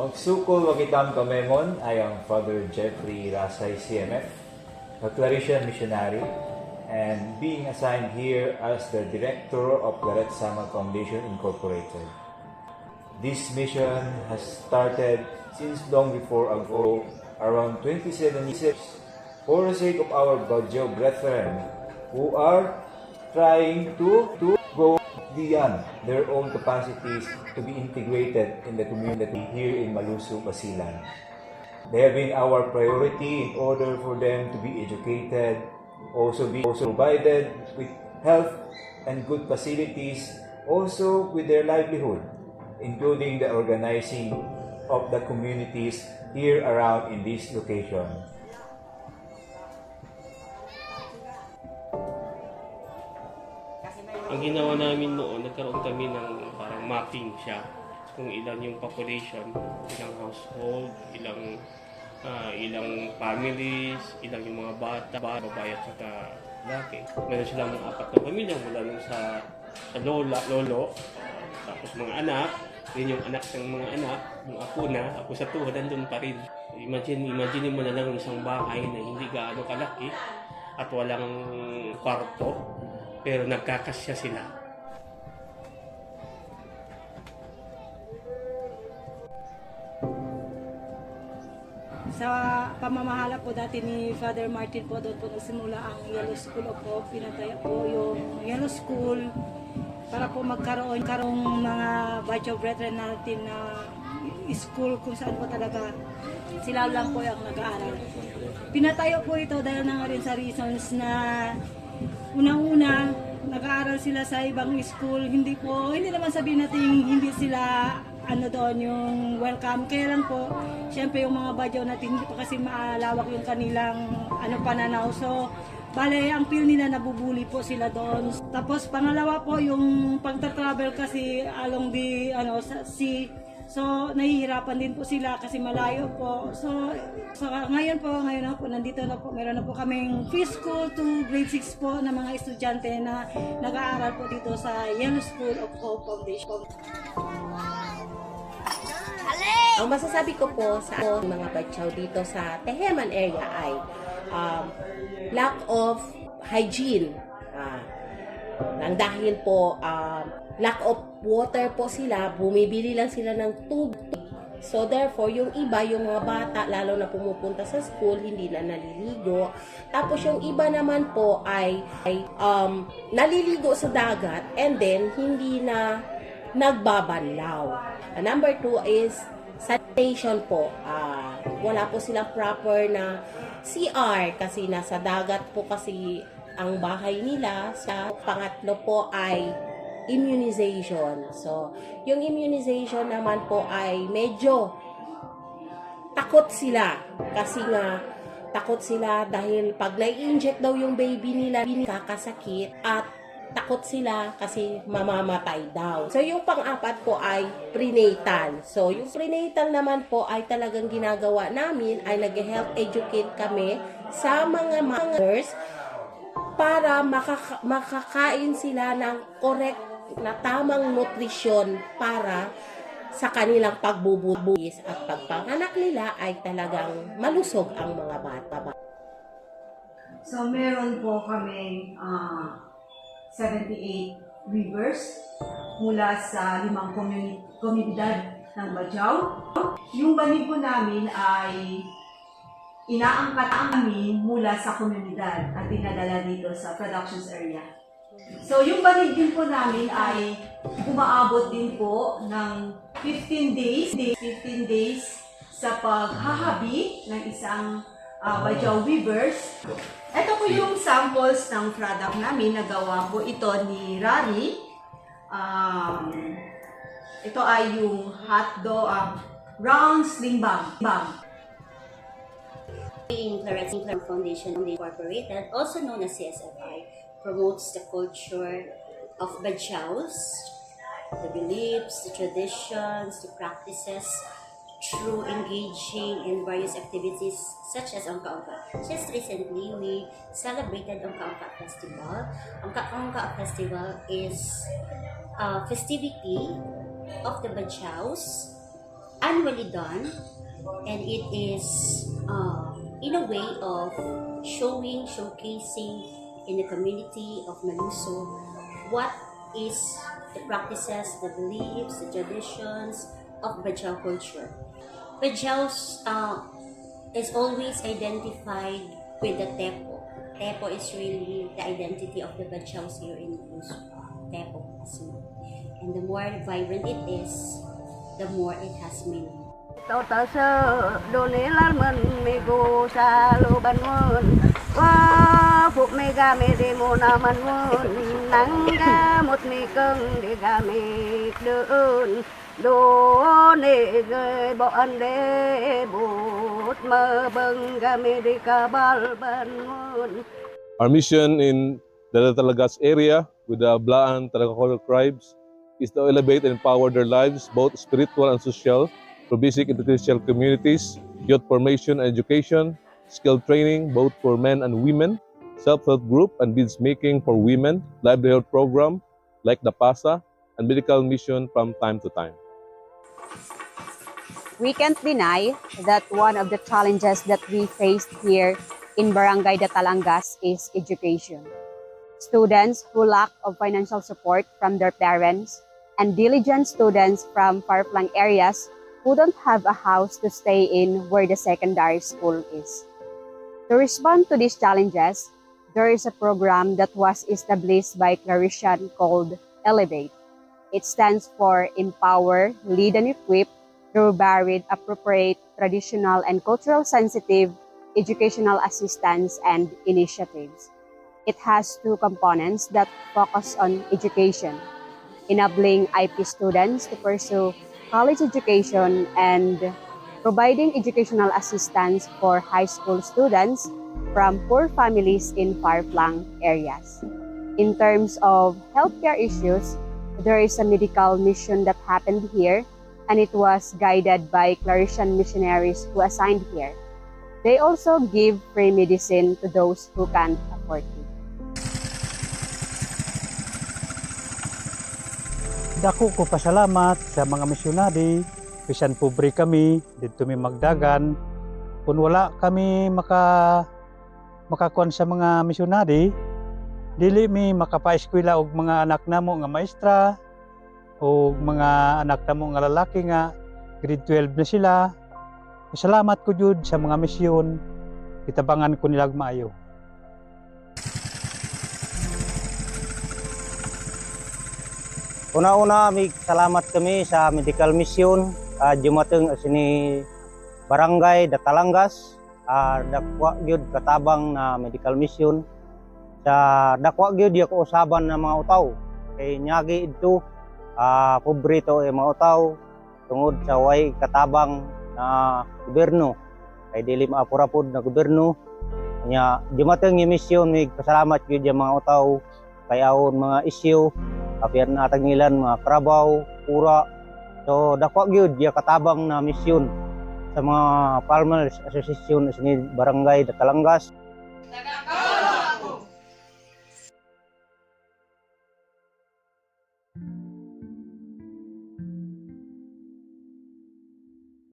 Magsukol wagitam kamemon ay ang Father Jeffrey Rasay CMF, a Claretian missionary, and being assigned here as the director of Claret Samal Foundation Incorporated. This mission has started since long before ago, around 27 years, for the sake of our Badjao brethren who are trying to go beyond their own capacities to be integrated in the community here in Malusu, Basilan. They have been our priority in order for them to be educated, also provided with health and good facilities, also with their livelihood, including the organizing of the communities here around in this location. Ang ginawa namin noon, nagkaroon kami ng parang mapping siya kung ilan yung population, ilang household, ilang families, ilang yung mga bata, babae at saka lalaki. Meron silang mga 4 na pamilya mula nung sa lolo, tapos mga anak, din yung anak ng mga anak, yung apo na, apo sa tuhod, nandun pa rin. Imagine mo na lang isang bahay na hindi gaano kalaki at walang kwarto, pero nagkakasya sila. Sa pamamahala po dati ni Father Martin po, doon po nagsimula ang Yellow School of Hope. Pinataya po yung Yellow School para po magkaroon mga Badjao brethren natin na school kung saan po talaga sila lang po yung nag-aaral. Pinatayo po ito dahil na nga rin sa reasons na unang-una, nag-aaral sila sa ibang school, hindi naman sabihin natin hindi sila doon yung welcome. Kaya lang po, syempre yung mga Badjao natin, hindi pa kasi maalawak yung kanilang pananaw. So, bale, ang feel nila nabubuli po sila doon. Tapos, pangalawa po, yung pagta-travel kasi along the, sea. So, nahihirapan din po sila kasi malayo po. So ngayon na po, nandito na po, meron na po kaming preschool to grade 6 po na mga estudyante na nag-aaral po dito sa Yellow School of Hope Foundation. Ang masasabi ko po sa mga Badjao dito sa Teheman area ay lack of hygiene. Nang dahil po lack of water po sila, bumibili lang sila ng tubig. So therefore, yung iba, yung mga bata, lalo na pumupunta sa school, hindi na naliligo. Tapos yung iba naman po ay naliligo sa dagat and then hindi na nagbabanlaw. Number 2 is sanitation po. Wala po silang proper na CR kasi nasa dagat po kasi ang bahay nila. Sa pangatlo po ay immunization. So, yung immunization naman po ay medyo takot sila. Kasi nga, takot sila dahil pag na-inject daw yung baby nila, kakasakit at takot sila kasi mamamatay daw. So, yung pang-apat po ay prenatal. So, yung prenatal naman po ay talagang ginagawa namin ay nag-health educate kami sa mga mothers para makakain sila ng correct na tamang nutrisyon para sa kanilang pagbubuhis at pagpanganak nila ay talagang malusog ang mga bata. So meron po kami 78 weavers mula sa 5 komunidad ng Badjao. Yung banig po namin ay inaangkat namin mula sa komunidad at dinadala dito sa productions area. So, yung banig din po namin ay umaabot din po ng 15 days sa paghahabi ng isang Badjao weavers. Ito po yung samples ng product namin. Nagawa po ito ni Rari. Ito ay yung hotdog, round sling bag. In Claret Samal Foundation Incorporated, also known as CSFI, promotes the culture of Badjaos, the beliefs, the traditions, the practices, through engaging in various activities such as Ongka-Ongka. Just recently, we celebrated Ongka-Ongka Festival. Ongka-Ongka Festival is a festivity of the Badjaos annually done, and it is in a way of showcasing in the community of Maluso what is the practices, the beliefs, the traditions of Bajau culture. Bajaus is always identified with the Tepo. Tepo is really the identity of the Bajaus here in Maluso. Tepo as well. And the more vibrant it is, the more it has meaning. Tao ta sơ đồ nê lan mân mê gô sa lô ban môn Wa phụ mê ga mê đê mô na man môn Nắng ga một mê cưng đê ga mê đơn Đồ nê gơi bọn đê bút mơ bâng ga mê đê ca bal ban môn. Our mission in the Talagas area with the Blaan Talaga tribes is to elevate and empower their lives, both spiritual and social, through basic educational communities, youth formation and education, skill training both for men and women, self-help group and business making for women, livelihood program like the PASA, and medical mission from time to time. We can't deny that one of the challenges that we faced here in Barangay Datalangas is education. Students who lack of financial support from their parents and diligent students from far-flung areas who don't have a house to stay in where the secondary school is. To respond to these challenges, there is a program that was established by Claritian called Elevate. It stands for Empower, Lead and Equip through varied, appropriate, traditional, and cultural sensitive educational assistance and initiatives. It has two components that focus on education, enabling IP students to pursue college education and providing educational assistance for high school students from poor families in far-flung areas. In terms of healthcare issues, there is a medical mission that happened here, and it was guided by Claritian missionaries who assigned here. They also give free medicine to those who can't afford it. Dako ko pasalamat sa mga misyonari, bisan pobre kami, dito mi magdagan. Kung wala kami makakuan sa mga misyonari, dili mi makapaeskwela og mga anak namo nga maestra o mga anak namo nga lalaki nga grade 12 na sila. Salamat ko jud sa mga misyon, kitabangan ko nilag maayo. Una-una, may salamat kami sa medical mission. Jumateng sini Barangay Datalangas. Dakwa gyud katabang na medical mission. Sa dakwa gyud ako usaban ng mga utaw. Kay nyagi ito, pobre to mga utaw tungod sa way katabang na gobyerno. Kay dili maapurapod na gobyerno. Nya jumateng yung mission, may pasalamat gyud yung mga utaw kay awon mga issue. Kapir na tangilan mga Krabaw, Pura. So dakwa gyud ya katabang na misyon sa mga Farmers Association sa Barangay Datalangas.